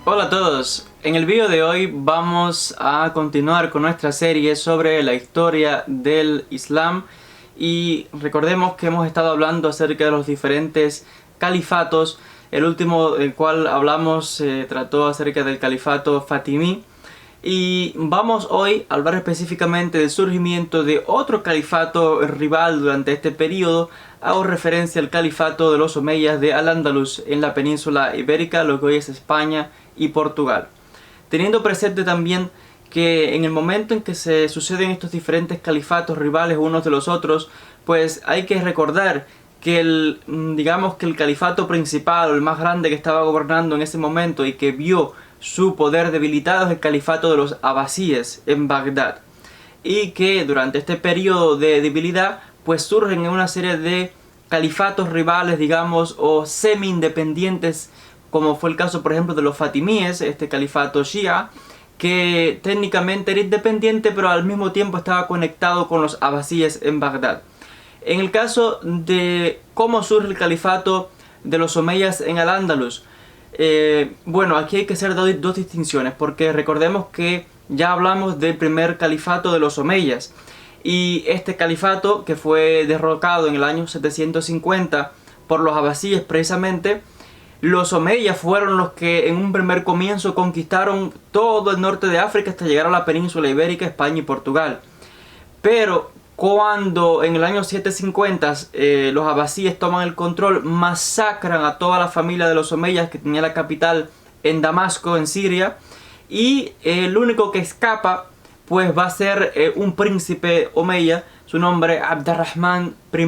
Hola a todos, en el vídeo de hoy vamos a continuar con nuestra serie sobre la historia del Islam y recordemos que hemos estado hablando acerca de los diferentes califatos. El último del cual hablamos se trató acerca del califato fatimí y vamos hoy a hablar específicamente del surgimiento de otro califato rival durante este periodo. Hago referencia al califato de los omeyas de Al-Ándalus en la península ibérica, lo que hoy es España y Portugal. Teniendo presente también que en el momento en que se suceden estos diferentes califatos rivales unos de los otros, pues hay que recordar que digamos que el califato principal, o el más grande que estaba gobernando en ese momento y que vio su poder debilitado, es el califato de los abasíes en Bagdad, y que durante este periodo de debilidad pues surgen una serie de califatos rivales, digamos, o semi-independientes, como fue el caso por ejemplo de los fatimíes, este califato shia, que técnicamente era independiente pero al mismo tiempo estaba conectado con los abasíes en Bagdad. En el caso de cómo surge el califato de los omeyas en Al-Ándalus, bueno, aquí hay que hacer dos distinciones, porque recordemos que ya hablamos del primer califato de los omeyas, y este califato, que fue derrocado en el año 750 por los abasíes precisamente, los omeyas fueron los que en un primer comienzo conquistaron todo el norte de África hasta llegar a la península ibérica, España y Portugal. Pero cuando en el año 750 los abasíes toman el control, masacran a toda la familia de los omeyas, que tenía la capital en Damasco, en Siria, y el único que escapa pues va a ser un príncipe omeya, su nombre Abd ar-Rahman I.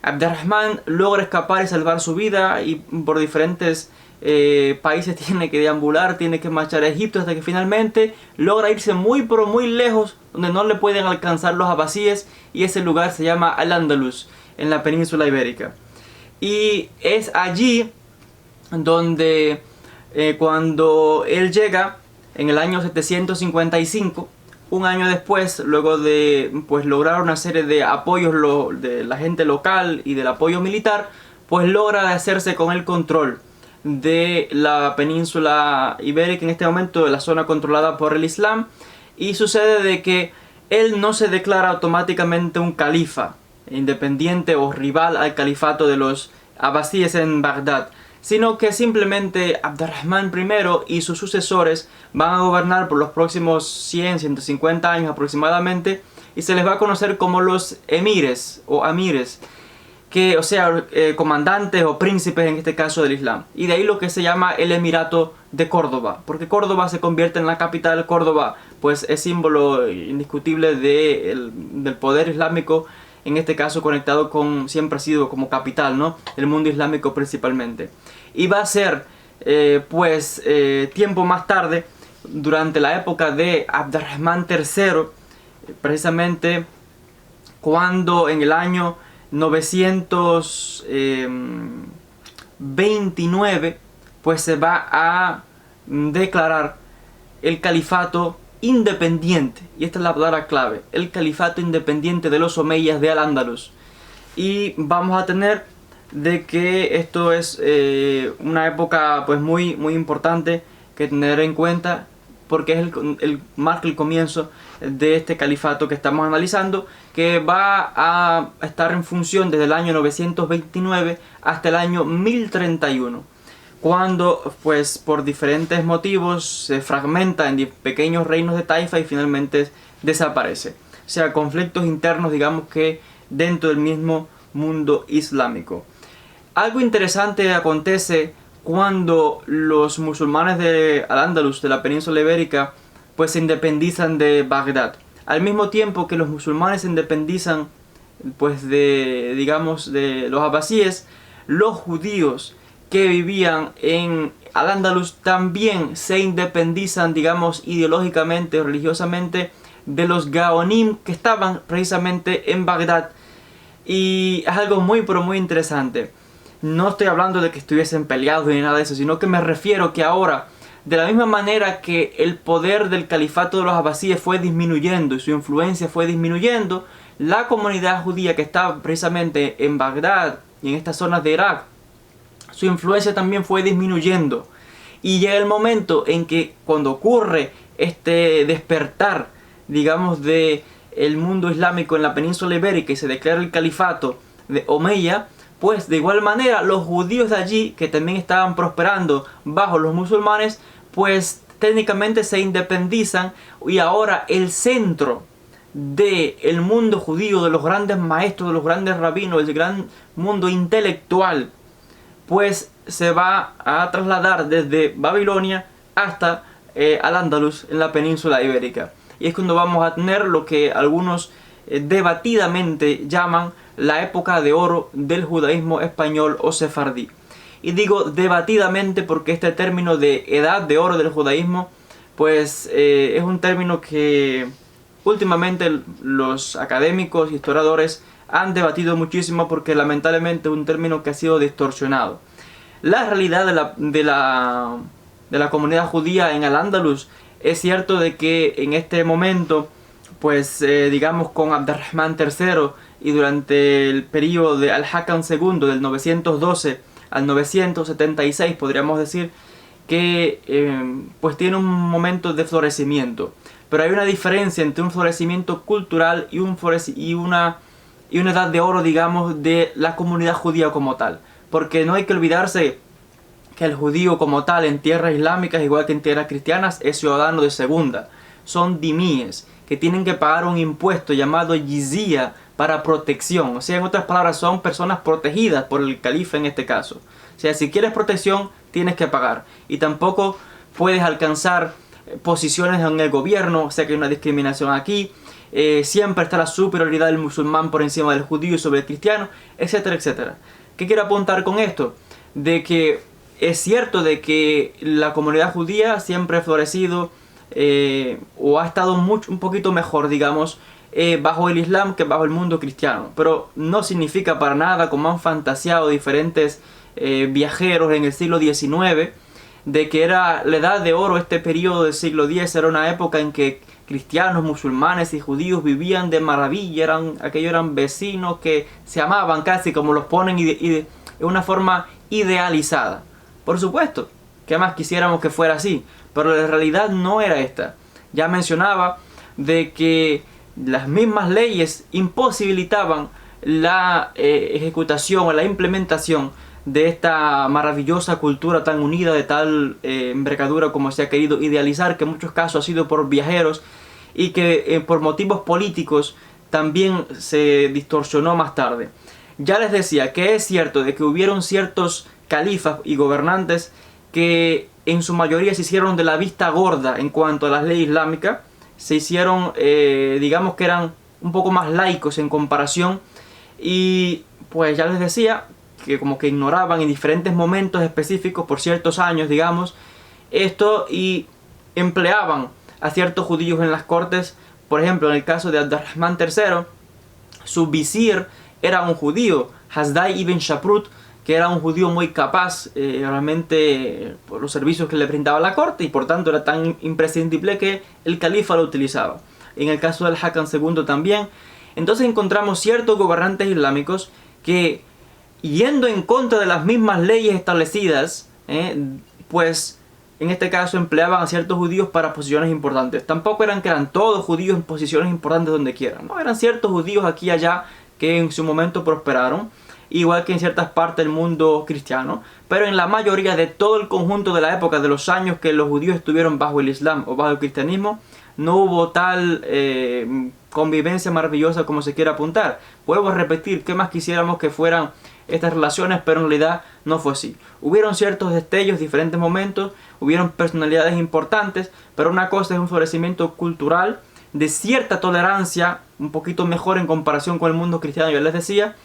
Abd ar-Rahman logra escapar y salvar su vida, y por diferentes países tiene que deambular, tiene que marchar a Egipto, hasta que finalmente logra irse muy pero muy lejos, donde no le pueden alcanzar los abasíes, y ese lugar se llama Al-Ándalus, en la península ibérica. Y es allí donde cuando él llega en el año 755, un año después, luego de pues lograr una serie de apoyos de la gente local y del apoyo militar, pues logra hacerse con el control de la península ibérica, en este momento de la zona controlada por el Islam. Y sucede de que él no se declara automáticamente un califa independiente o rival al califato de los abasíes en Bagdad, sino que simplemente Abd ar-Rahman I y sus sucesores van a gobernar por los próximos 100-150 años aproximadamente, y se les va a conocer como los emires o amires, que, o sea, comandantes o príncipes en este caso del Islam. Y de ahí lo que se llama el Emirato de Córdoba, porque Córdoba se convierte en la capital. Córdoba pues es símbolo indiscutible del poder islámico, en este caso conectado con, siempre ha sido como capital, ¿no?, del mundo islámico principalmente. Y va a ser tiempo más tarde, durante la época de Abd ar-Rahman III, precisamente cuando en el año 929 pues se va a declarar el califato independiente, y esta es la palabra clave, el califato independiente de los omeyas de Al-Ándalus. Y vamos a tener de que esto es una época pues muy importante que tener en cuenta, porque es marca el comienzo de este califato que estamos analizando, que va a estar en función desde el año 929 hasta el año 1031, cuando pues por diferentes motivos se fragmenta en pequeños reinos de taifa y finalmente desaparece. O sea, conflictos internos, digamos, que dentro del mismo mundo islámico. Algo interesante acontece cuando los musulmanes de Al-Ándalus, de la península ibérica, pues se independizan de Bagdad. Al mismo tiempo que los musulmanes se independizan pues digamos, de los abasíes, los judíos que vivían en Al-Ándalus también se independizan, digamos, ideológicamente o religiosamente de los Gaonim, que estaban precisamente en Bagdad. Y es algo muy pero muy interesante. No estoy hablando de que estuviesen peleados ni nada de eso, sino que me refiero que ahora, de la misma manera que el poder del califato de los abasíes fue disminuyendo y su influencia fue disminuyendo, la comunidad judía que estaba precisamente en Bagdad y en estas zonas de Irak, su influencia también fue disminuyendo. Y llega el momento en que cuando ocurre este despertar, digamos, de el mundo islámico en la península ibérica y se declara el califato de Omeya, pues de igual manera los judíos de allí, que también estaban prosperando bajo los musulmanes, pues técnicamente se independizan, y ahora el centro del mundo judío, de los grandes maestros, de los grandes rabinos, del gran mundo intelectual, pues se va a trasladar desde Babilonia hasta Al-Ándalus en la península ibérica. Y es cuando vamos a tener lo que algunos debatidamente llaman la época de oro del judaísmo español o sefardí. Y digo debatidamente porque este término de edad de oro del judaísmo pues es un término que últimamente los académicos y historiadores han debatido muchísimo, porque lamentablemente es un término que ha sido distorsionado. La realidad de la comunidad judía en Al-Ándalus es cierto de que en este momento, pues digamos con Abd-ar-Rahman III y durante el periodo de Al-Hakam II del 912 al 976, podríamos decir que pues tiene un momento de florecimiento. Pero hay una diferencia entre un florecimiento cultural y una edad de oro, digamos, de la comunidad judía como tal. Porque no hay que olvidarse que el judío como tal en tierras islámicas, igual que en tierras cristianas, es ciudadano de segunda. Son dimíes que tienen que pagar un impuesto llamado jizya para protección. O sea, en otras palabras, son personas protegidas por el califa en este caso. O sea, si quieres protección, tienes que pagar. Y tampoco puedes alcanzar posiciones en el gobierno, o sea que hay una discriminación aquí. Siempre está la superioridad del musulmán por encima del judío y sobre el cristiano, etcétera, etcétera. ¿Qué quiero apuntar con esto? De que es cierto de que la comunidad judía siempre ha florecido o ha estado un poquito mejor, digamos, bajo el Islam que bajo el mundo cristiano. Pero no significa para nada, como han fantaseado diferentes viajeros en el siglo XIX, de que era la edad de oro. Este periodo del siglo X era una época en que cristianos, musulmanes y judíos vivían de maravilla, aquellos eran vecinos que se amaban casi, como los ponen de una forma idealizada. Por supuesto, que más quisiéramos que fuera así, pero la realidad no era esta. Ya mencionaba de que las mismas leyes imposibilitaban la ejecutación o la implementación de esta maravillosa cultura tan unida, de tal envergadura como se ha querido idealizar, que en muchos casos ha sido por viajeros y que por motivos políticos también se distorsionó más tarde. Ya les decía que es cierto de que hubieron ciertos califas y gobernantes que en su mayoría se hicieron de la vista gorda en cuanto a las leyes islámicas, se hicieron, digamos que eran un poco más laicos en comparación, y pues ya les decía que como que ignoraban en diferentes momentos específicos por ciertos años, digamos, esto, y empleaban a ciertos judíos en las cortes. Por ejemplo, en el caso de Abd-ar-Rahman III, su visir era un judío, Hasdai ibn Shaprut, que era un judío muy capaz realmente por los servicios que le brindaba la corte, y por tanto era tan imprescindible que el califa lo utilizaba. En el caso del Hakam II también. Entonces encontramos ciertos gobernantes islámicos que, yendo en contra de las mismas leyes establecidas, pues en este caso empleaban a ciertos judíos para posiciones importantes. Tampoco eran que eran todos judíos en posiciones importantes donde quieran, no, eran ciertos judíos aquí y allá que en su momento prosperaron, igual que en ciertas partes del mundo cristiano, pero en la mayoría de todo el conjunto de la época, de los años que los judíos estuvieron bajo el Islam o bajo el cristianismo, no hubo tal convivencia maravillosa como se quiera apuntar. Vuelvo a repetir, ¿qué más quisiéramos que fueran estas relaciones? Pero en realidad no fue así. Hubieron ciertos destellos, diferentes momentos, hubieron personalidades importantes, pero una cosa es un florecimiento cultural de cierta tolerancia, un poquito mejor en comparación con el mundo cristiano, ya les decía,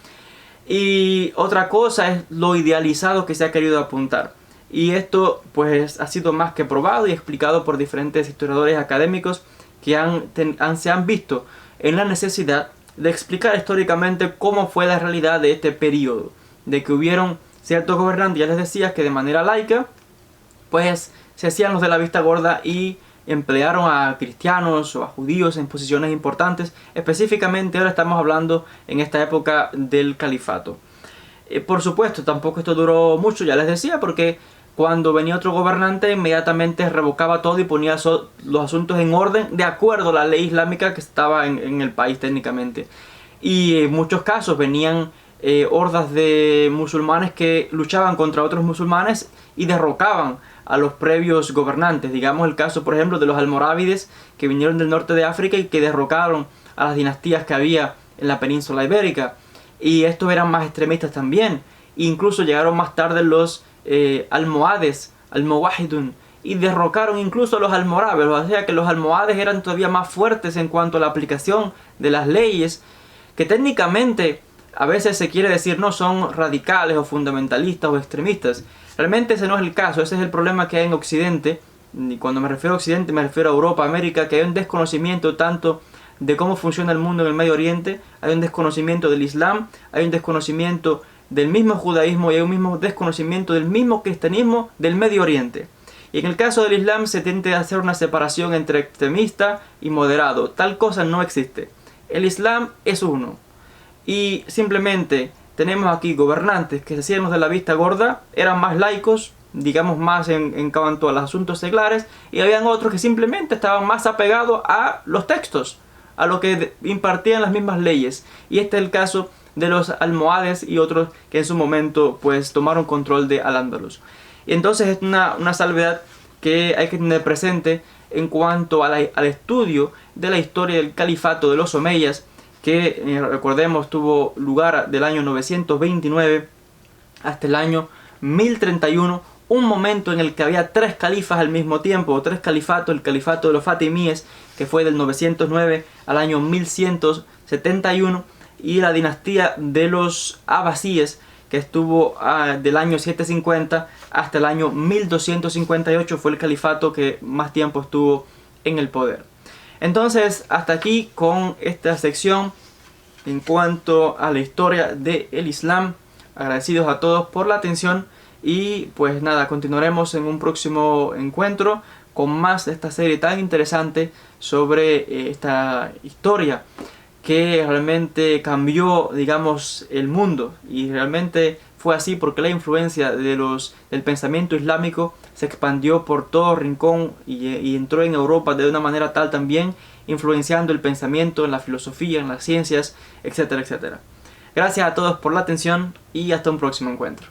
y otra cosa es lo idealizado que se ha querido apuntar. Y esto pues ha sido más que probado y explicado por diferentes historiadores académicos que se han visto en la necesidad de explicar históricamente cómo fue la realidad de este periodo, de que hubieron ciertos gobernantes, ya les decía, que de manera laica pues se hacían los de la vista gorda y emplearon a cristianos o a judíos en posiciones importantes. Específicamente ahora estamos hablando en esta época del califato. Por supuesto, tampoco esto duró mucho, ya les decía, porque cuando venía otro gobernante inmediatamente revocaba todo y ponía los asuntos en orden de acuerdo a la ley islámica que estaba en el país técnicamente. Y en muchos casos venían hordas de musulmanes que luchaban contra otros musulmanes y derrocaban a los previos gobernantes. Digamos el caso, por ejemplo, de los almorávides, que vinieron del norte de África y que derrocaron a las dinastías que había en la península ibérica. Y estos eran más extremistas también. Incluso llegaron más tarde los almohades, almohadidun, y derrocaron incluso a los almorávides. O sea que los almohades eran todavía más fuertes en cuanto a la aplicación de las leyes, que técnicamente a veces se quiere decir no son radicales o fundamentalistas o extremistas. Realmente ese no es el caso. Ese es el problema que hay en Occidente. Y cuando me refiero a Occidente me refiero a Europa, América, que hay un desconocimiento tanto de cómo funciona el mundo en el Medio Oriente, hay un desconocimiento del Islam, hay un desconocimiento del mismo judaísmo y hay un mismo desconocimiento del mismo cristianismo del Medio Oriente. Y en el caso del Islam se tiende a hacer una separación entre extremista y moderado. Tal cosa no existe. El Islam es uno. Y simplemente tenemos aquí gobernantes que se hacían los de la vista gorda, eran más laicos, digamos más en cuanto a los asuntos seglares, y habían otros que simplemente estaban más apegados a los textos, a lo que impartían las mismas leyes. Y este es el caso de los almohades y otros que en su momento pues tomaron control de Al-Ándalus. Y entonces es una salvedad que hay que tener presente en cuanto al estudio de la historia del califato de los omeyas, que recordemos tuvo lugar del año 929 hasta el año 1031, un momento en el que había tres califas al mismo tiempo, o tres califatos: el califato de los fatimíes, que fue del 909 al año 1171, y la dinastía de los abasíes, que estuvo del año 750 hasta el año 1258, fue el califato que más tiempo estuvo en el poder. Entonces, hasta aquí con esta sección en cuanto a la historia del Islam. Agradecidos a todos por la atención y pues nada, continuaremos en un próximo encuentro con más de esta serie tan interesante sobre esta historia que realmente cambió, digamos, el mundo. Y realmente fue así porque la influencia del pensamiento islámico se expandió por todo rincón y entró en Europa de una manera tal también, influenciando el pensamiento, en la filosofía, en las ciencias, etcétera, etcétera. Gracias a todos por la atención y hasta un próximo encuentro.